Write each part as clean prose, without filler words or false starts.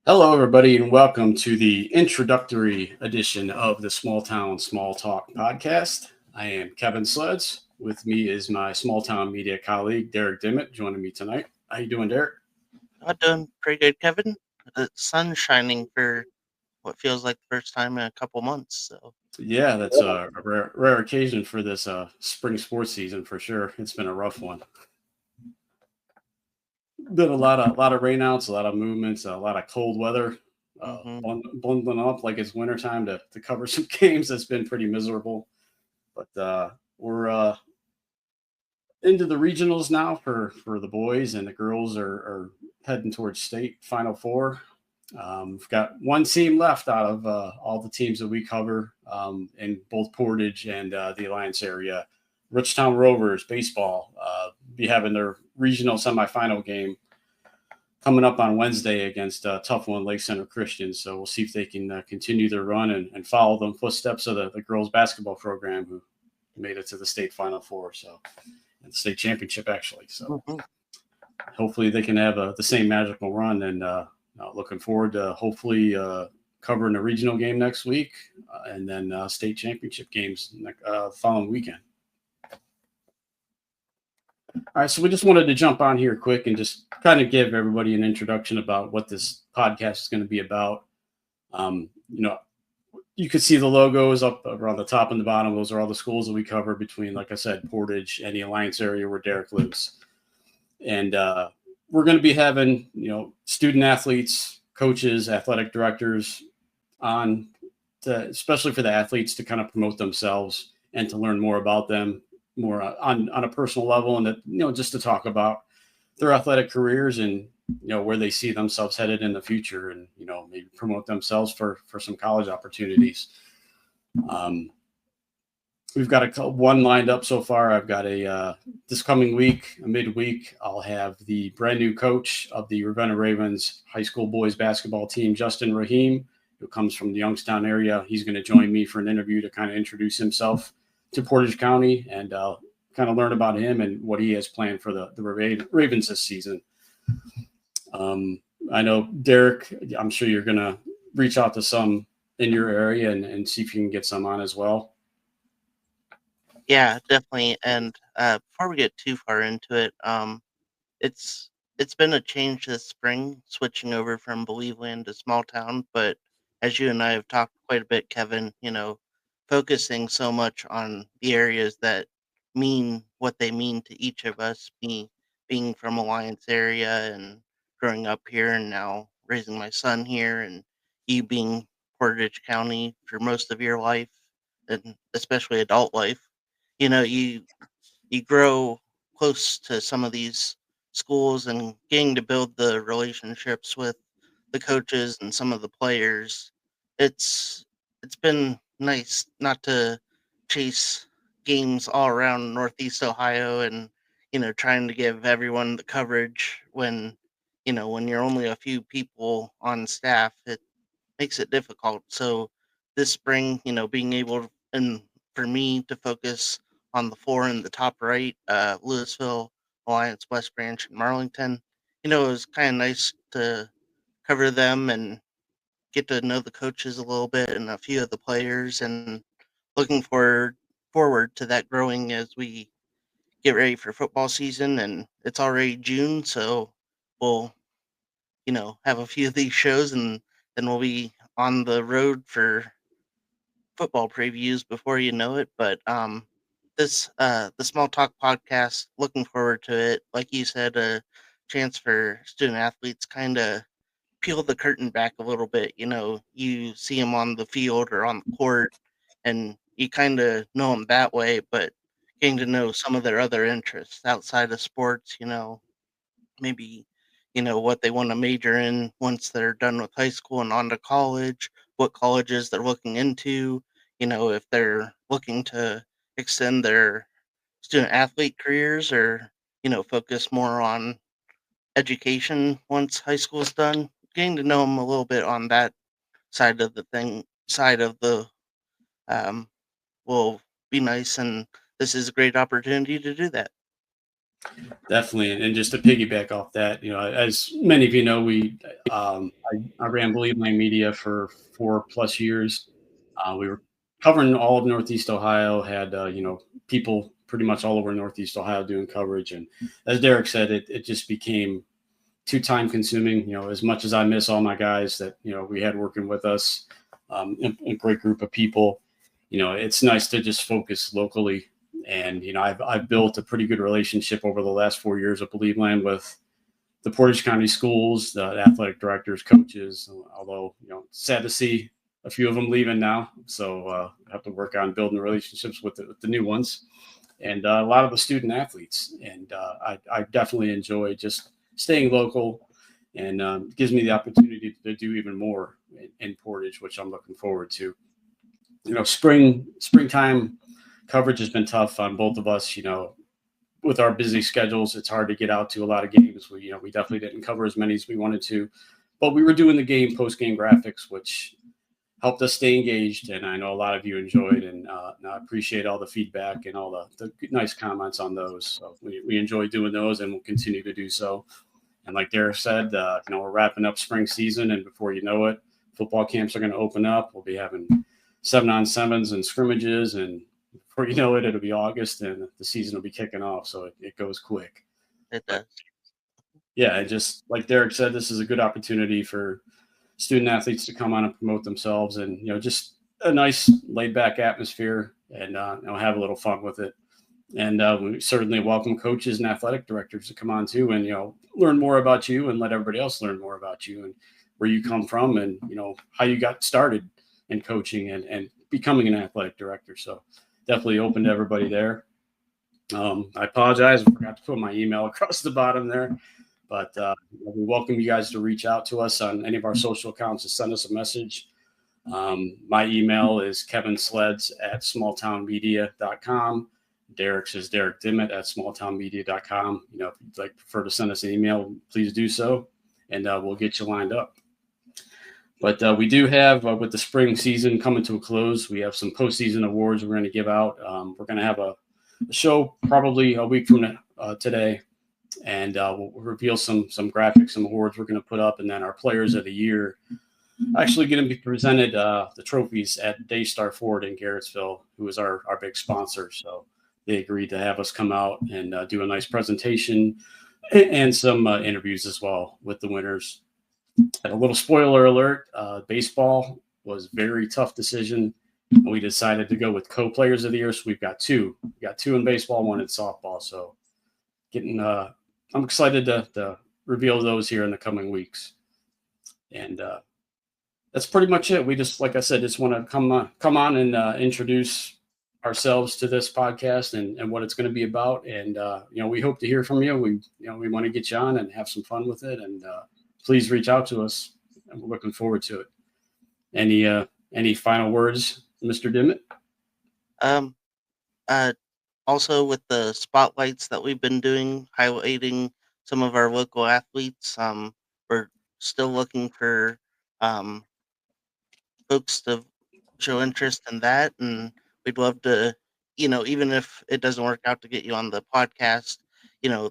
Hello, everybody, and welcome to the introductory edition of the Small Town Small Talk podcast. I am Kevin Sleds. With me is my small town media colleague, Derek Dimmitt, joining me tonight. How you doing, Derek? I'm doing pretty good, Kevin. The sun's shining for what feels like the first time in a couple months. So Yeah, that's a rare occasion for this spring sports season for sure. It's been a rough one. Been a lot of rainouts, a lot of movements, a lot of cold weather. hmm Bundling up like it's wintertime to cover some games. That's been pretty miserable. But we're into the regionals now for the boys, and the girls are heading towards state final four. We've got one team left out of all the teams that we cover in both Portage and the Alliance area. Richtown Rovers baseball be having their regional semifinal game coming up on Wednesday against tough one Lake Center Christian. So we'll see if they can continue their run and follow the footsteps of the girls basketball program who made it to the state final four. So and the state championship actually. So hmm hopefully they can have the same magical run. And looking forward to hopefully covering a regional game next week and then state championship games following weekend. All right, so we just wanted to jump on here quick and just kind of give everybody an introduction about what this podcast is going to be about. You could see the logos up around the top and the bottom. Those are all the schools that we cover between, like I said, Portage and the Alliance area where Derek lives. And we're going to be having student athletes, coaches, athletic directors on, especially for the athletes to kind of promote themselves and to learn more about them more on a personal level, and that just to talk about their athletic careers and where they see themselves headed in the future, and maybe promote themselves for some college opportunities. Um, we've got one lined up so far. I've got a this coming week, a midweek. I'll have the brand new coach of the Ravenna Ravens high school boys basketball team, Justin Rahim, who comes from the Youngstown area. He's going to join me for an interview to kind of introduce himself to Portage County and kind of learn about him and what he has planned for the Ravens this season. Um, I know Derek. I'm sure you're going to reach out to some in your area and see if you can get some on as well. yeah, definitely. And before we get too far into it, it's it's been a change this spring, switching over from Believeland to small town. But as you and I have talked quite a bit, Kevin, focusing so much on the areas that mean what they mean to each of us, me being from Alliance area and growing up here and now raising my son here, and you being Portage County for most of your life and especially adult life. You grow close to some of these schools and getting to build the relationships with the coaches and some of the players. It's been nice not to chase games all around Northeast Ohio and trying to give everyone the coverage when you're only a few people on staff. It makes it difficult. So this spring, being able and for me to focus on the four in the top right, Louisville, Alliance, West Branch, and Marlington, it was kind of nice to cover them and get to know the coaches a little bit and a few of the players, and looking forward to that growing as we get ready for football season. And it's already June, so we'll have a few of these shows, and then we'll be on the road for football previews before you know it. But this the Small Talk podcast, looking forward to it. Like you said, a chance for student athletes kind of peel the curtain back a little bit. You see them on the field or on the court, and you kind of know them that way, but getting to know some of their other interests outside of sports, maybe what they want to major in once they're done with high school and on to college, what colleges they're looking into, if they're looking to extend their student athlete careers or focus more on education once high school is done. Getting to know them a little bit on that side of the um will be nice, and this is a great opportunity to do that. Definitely, and just to piggyback off that, as many of you know, I ran Believe My Media for 4+ years. We were covering all of Northeast Ohio, had people pretty much all over Northeast Ohio doing coverage, and as Derek said, it just became too time consuming. As much as I miss all my guys that we had working with us, a great group of people. It's nice to just focus locally. And I've built a pretty good relationship over the last 4 years of Believe Land with the Portage County schools, the athletic directors, coaches. Although sad to see a few of them leaving now, so I have to work on building relationships with the new ones, and a lot of the student athletes. And I definitely enjoy just staying local, and gives me the opportunity to do even more in Portage, which I'm looking forward to. Springtime coverage has been tough on both of us. With our busy schedules, it's hard to get out to a lot of games. We definitely didn't cover as many as we wanted to, but we were doing the game post game graphics, which helped us stay engaged. And I know a lot of you enjoyed, and I appreciate all the feedback and all the nice comments on those. So we enjoy doing those, and we'll continue to do so. And like Derek said, we're wrapping up spring season, and before you know it, football camps are going to open up. We'll be having 7-on-7s and scrimmages, and before you know it, it'll be August, and the season will be kicking off. So it goes quick. It But does. yeah, and just like Derek said, this is a good opportunity for student athletes to come on and promote themselves, and just a nice laid back atmosphere, and have a little fun with it. And we certainly welcome coaches and athletic directors to come on too, and learn more about you, and let everybody else learn more about you and where you come from, and how you got started in coaching and becoming an athletic director. So definitely open to everybody there. I apologize, I forgot to put my email across the bottom there, but we welcome you guys to reach out to us on any of our social accounts to send us a message. My email is kevinsleds@smalltownmedia.com. Derek's is Derek Dimmitt at smalltownmedia.com. If you'd like prefer to send us an email, please do so, and we'll get you lined up. But we do have, with the spring season coming to a close, we have some postseason awards we're going to give out. We're going to have a show probably a week from today, and we'll reveal some graphics, some awards we're going to put up, and then our players of the year actually going to be presented the trophies at Daystar Ford in Garrettsville, who is our big sponsor. So they agreed to have us come out and do a nice presentation and some interviews as well with the winners. And a little spoiler alert, baseball was a very tough decision. We decided to go with co-players of the year. So we've got two. We got two in baseball, one in softball. So I'm excited to reveal those here in the coming weeks. And that's pretty much it. We just, like I said, just want to come on and introduce ourselves to this podcast and what it's going to be about. And we hope to hear from you. We want to get you on and have some fun with it. And please reach out to us. And we're looking forward to it. Any final words, Mr. Dimmitt? Um, Also with the spotlights that we've been doing, highlighting some of our local athletes, we're still looking for um, folks to show interest in that, and we'd love to, even if it doesn't work out to get you on the podcast,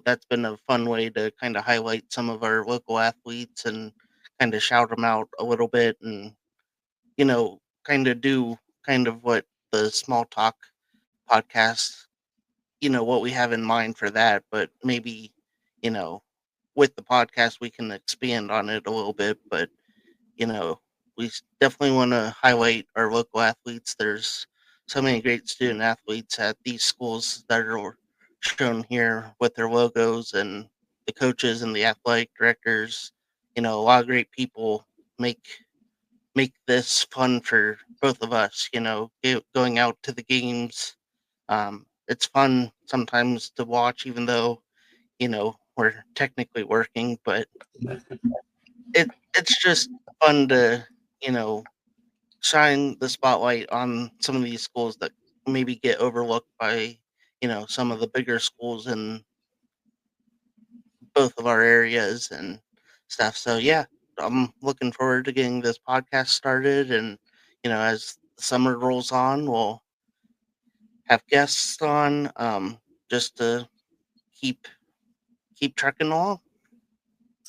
that's been a fun way to kind of highlight some of our local athletes and kind of shout them out a little bit, and kind of do kind of what the small talk podcast, what we have in mind for that, but maybe, you know, with the podcast, we can expand on it a little bit. But, you know, definitely want to highlight our local athletes. There's so many great student athletes at these schools that are shown here with their logos, and the coaches and the athletic directors. A lot of great people make this fun for both of us. Going out to the games, it's fun sometimes to watch, even though we're technically working, but it's just fun to you know shine the spotlight on some of these schools that maybe get overlooked by some of the bigger schools in both of our areas and stuff. So yeah, I'm looking forward to getting this podcast started, and as the summer rolls on, we'll have guests on, just to keep keep trucking along.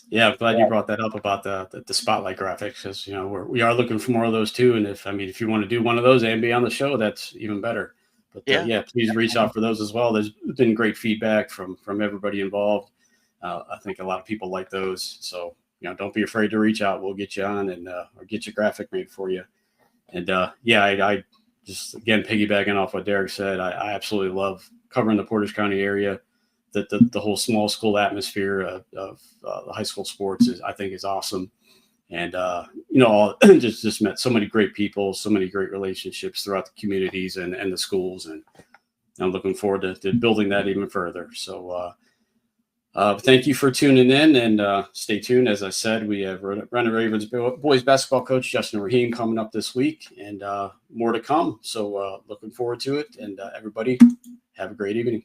Yeah, I'm glad you brought that up about the spotlight graphics, because we are looking for more of those too. And if you want to do one of those and be on the show, that's even better. But Yeah. please reach out for those as well. There's been great feedback from everybody involved. I think a lot of people like those. So don't be afraid to reach out. We'll get you on and or get your graphic made for you. And I just, again, piggybacking off what Derek said, I absolutely love covering the Portage County area. The whole small school atmosphere of the high school sports I think is awesome. And just met so many great people, so many great relationships throughout the communities and the schools, and I'm looking forward to building that even further. So thank you for tuning in, and stay tuned. As I said, we have Running Ravens boys basketball coach Justin Raheem coming up this week, and more to come. So looking forward to it, and everybody have a great evening.